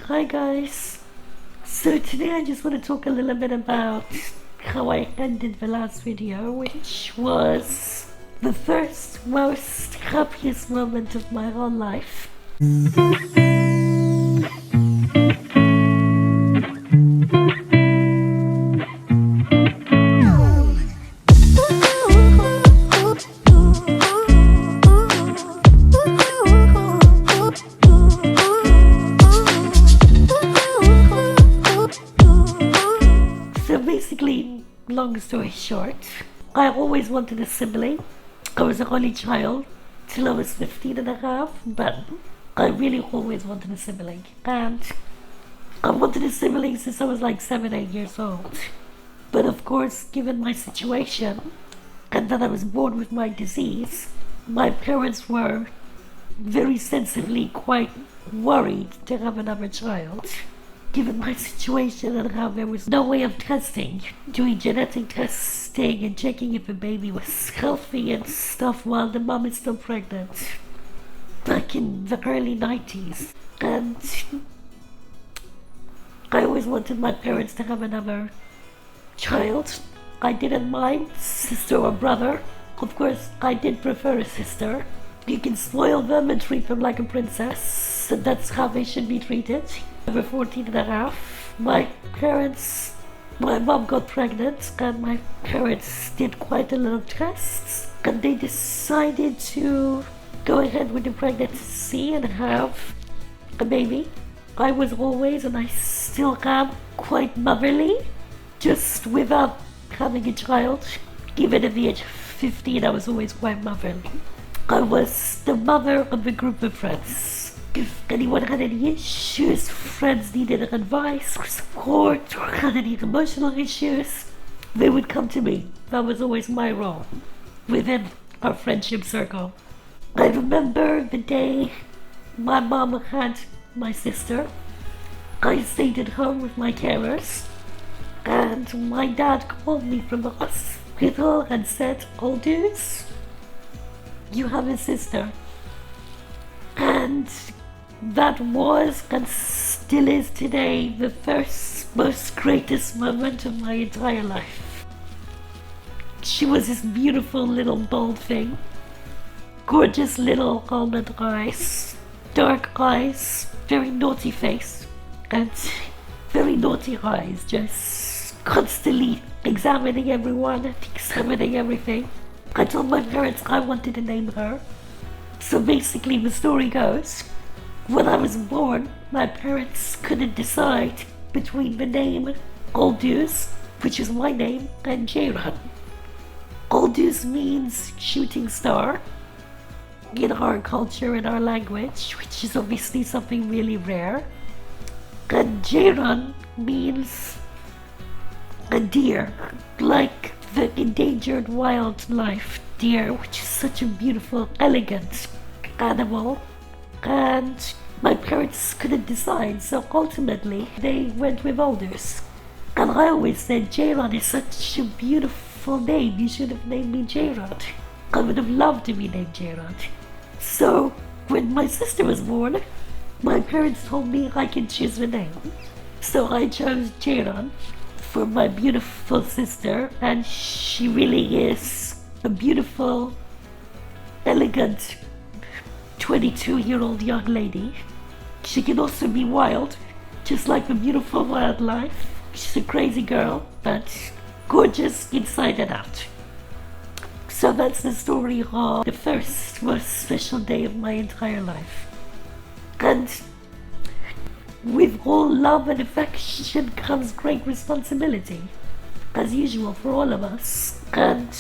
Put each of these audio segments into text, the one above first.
Hi guys. So today I just want to talk a little bit about how I ended the last video, which was the first most happiest moment of my whole life. So basically, long story short, I always wanted a sibling. I was an only child till I was 15 and a half, but I really always wanted a sibling. And I wanted a sibling since I was like 7, 8 years old. But of course, given my situation, and that I was born with my disease, my parents were very sensibly quite worried to have another child. Given my situation and how there was no way of testing, doing genetic testing and checking if the baby was healthy and stuff while the mom is still pregnant. Back in the early 90s. And I always wanted my parents to have another child. I didn't mind sister or brother. Of course, I did prefer a sister. You can spoil them and treat them like a princess, and that's how they should be treated. I was 14 and a half. My mom got pregnant, and my parents did quite a lot of tests, and they decided to go ahead with the pregnancy and have a baby. I was always, and I still am, quite motherly, just without having a child. Even at the age of 15, I was always quite motherly. I was the mother of a group of friends. If anyone had any issues, friends needed advice or support, or had any emotional issues, they would come to me. That was always my role within our friendship circle. I remember the day my mom had my sister. I stayed at home with my carers, and my dad called me from the hospital and said, Aldous, you have a sister. And that was, and still is today, the first most greatest moment of my entire life. She was this beautiful little bold thing, gorgeous little almond eyes, dark eyes, very naughty face, and very naughty eyes, just constantly examining everyone and examining everything. I told my parents I wanted to name her. So basically the story goes, when I was born, my parents couldn't decide between the name Aldous, which is my name, and Jayron. Aldous means shooting star in our culture and our language, which is obviously something really rare. And Jayron means a deer, like the endangered wildlife deer, which is such a beautiful, elegant animal. And my parents couldn't decide, so ultimately they went with Aldous. And I always said, Jayron is such a beautiful name, you should have named me Jayron. I would have loved to be named Jayron. So when my sister was born, my parents told me I could choose the name. So I chose Jayron for my beautiful sister, and she really is a beautiful, elegant 22-year-old young lady. She can also be wild, just like the beautiful wildlife. She's a crazy girl, but gorgeous inside and out. So that's the story of the first most special day of my entire life. And with all love and affection comes great responsibility, as usual for all of us. And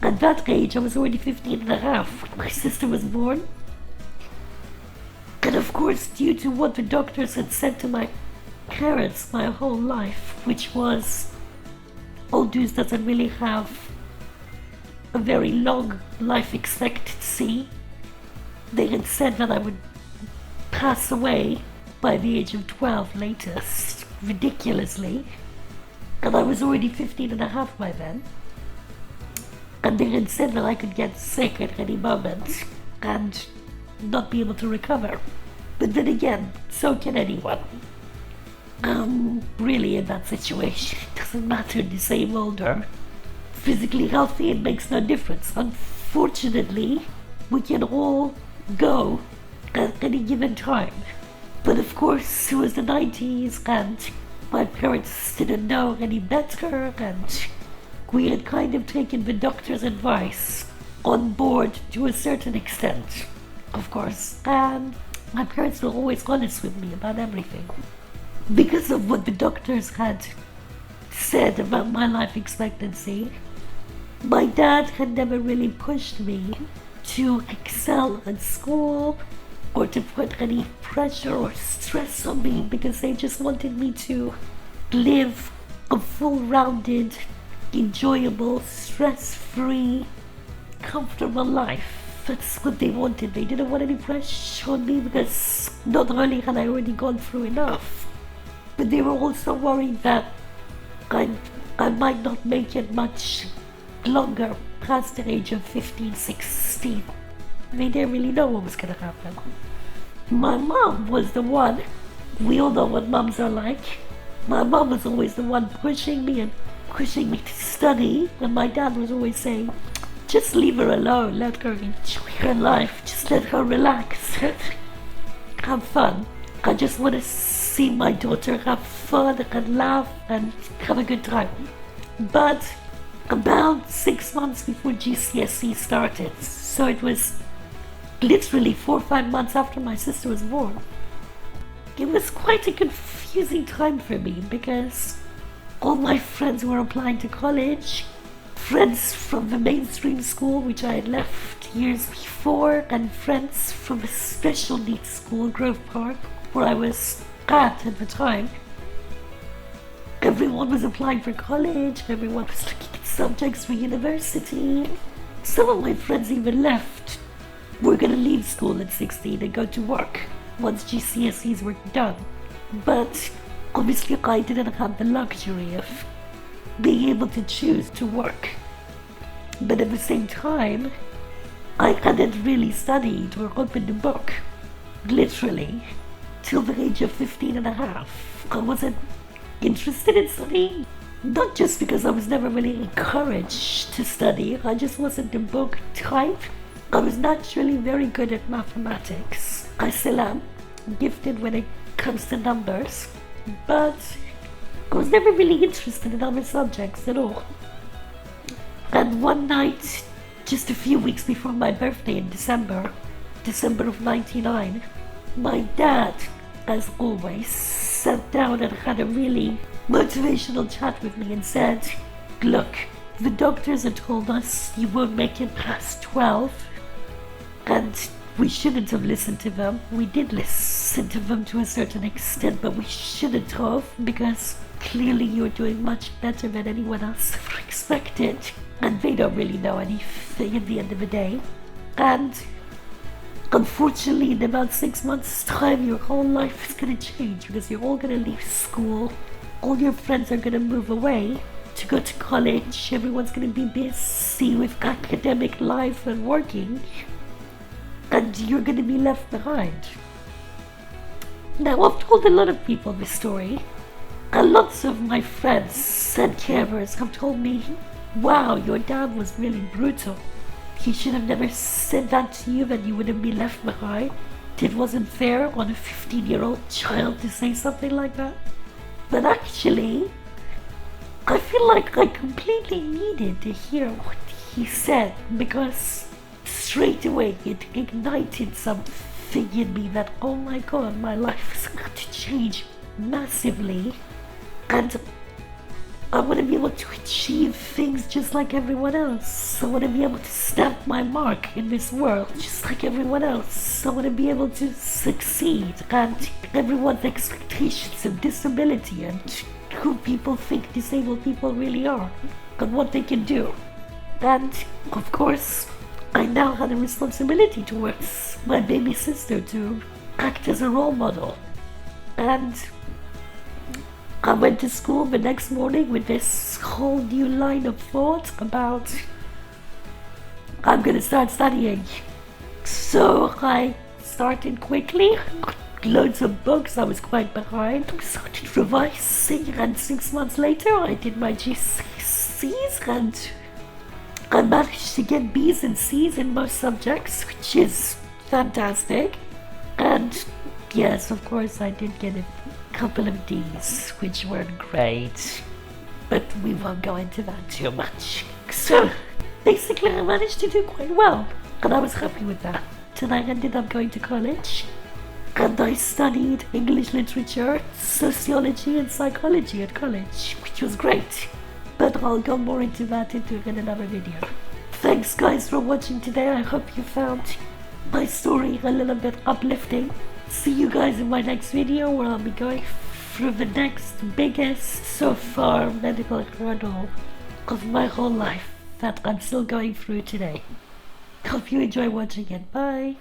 at that age, I was already 15 and a half when my sister was born. And of course, due to what the doctors had said to my parents my whole life, which was, Aldous doesn't really have a very long life expectancy, they had said that I would pass away by the age of 12 latest, ridiculously. And I was already 15 and a half by then. And they had said that I could get sick at any moment and not be able to recover. But then again, so can anyone. really in that situation. It doesn't matter the same old or physically healthy, it makes no difference. Unfortunately, we can all go at any given time. But of course, it was the 90s and my parents didn't know any better, and we had kind of taken the doctor's advice on board to a certain extent, of course. And my parents were always honest with me about everything. Because of what the doctors had said about my life expectancy, my dad had never really pushed me to excel at school or to put any pressure or stress on me, because they just wanted me to live a full-rounded, enjoyable, stress-free, comfortable life. That's what they wanted. They didn't want any pressure on me, because not only had I already gone through enough, but they were also worried that I might not make it much longer past the age of 15, 16. They didn't really know what was going to happen. My mom was the one, we all know what moms are like. My mom was always the one pushing me to study, and my dad was always saying, just leave her alone, let her enjoy her life, just let her relax and have fun. I just want to see my daughter have fun and laugh and have a good time. But about 6 months before GCSE started, so it was literally 4 or 5 months after my sister was born, it was quite a confusing time for me, because all my friends were applying to college, friends from the mainstream school which I had left years before, and friends from a special needs school, Grove Park, where I was at the time. Everyone was applying for college, everyone was looking at subjects for university. Some of my friends even left. We're gonna leave school at 16 and go to work once GCSEs were done. But obviously I didn't have the luxury of being able to choose to work. But at the same time, I hadn't really studied or opened a book, literally, till the age of 15 and a half. I wasn't interested in studying, not just because I was never really encouraged to study, I just wasn't a book type. I was naturally very good at mathematics. I still am gifted when it comes to numbers, but I was never really interested in other subjects at all. And one night, just a few weeks before my birthday in December of 99, my dad, as always, sat down and had a really motivational chat with me and said, look, the doctors had told us you won't make it past 12, and we shouldn't have listened to them. We did listen to them to a certain extent, but we shouldn't have, because clearly you're doing much better than anyone else ever expected, and they don't really know anything at the end of the day. And unfortunately, in about 6 months' time, your whole life is going to change, because you're all going to leave school, all your friends are going to move away to go to college, everyone's going to be busy with academic life and working, and you're going to be left behind. Now, I've told a lot of people this story, and lots of my friends and carers have told me, wow, your dad was really brutal. He should have never said that to you, that you wouldn't be left behind. It wasn't fair on a 15-year-old child to say something like that. But actually, I feel like I completely needed to hear what he said, because straight away it ignited something in me that, oh my god, my life is going to change massively, and I want to be able to achieve things just like everyone else. I want to be able to stamp my mark in this world just like everyone else. I want to be able to succeed, and everyone's expectations of disability and who people think disabled people really are and what they can do. And of course, I now had a responsibility towards my baby sister to act as a role model. And I went to school the next morning with this whole new line of thought about I'm gonna start studying. So I started quickly, loads of books. I was quite behind. I started revising, and 6 months later I did my GCSEs, and I managed to get B's and C's in most subjects, which is fantastic. And yes, of course, I did get a couple of D's, which weren't great, but we won't go into that too much. So basically, I managed to do quite well, and I was happy with that. And I ended up going to college, and I studied English literature, sociology, and psychology at college, which was great. But I'll go more into that in another video. Thanks guys for watching today. I hope you found my story a little bit uplifting. See you guys in my next video, where I'll be going through the next biggest so far medical hurdle of my whole life that I'm still going through today. Hope you enjoy watching it. Bye.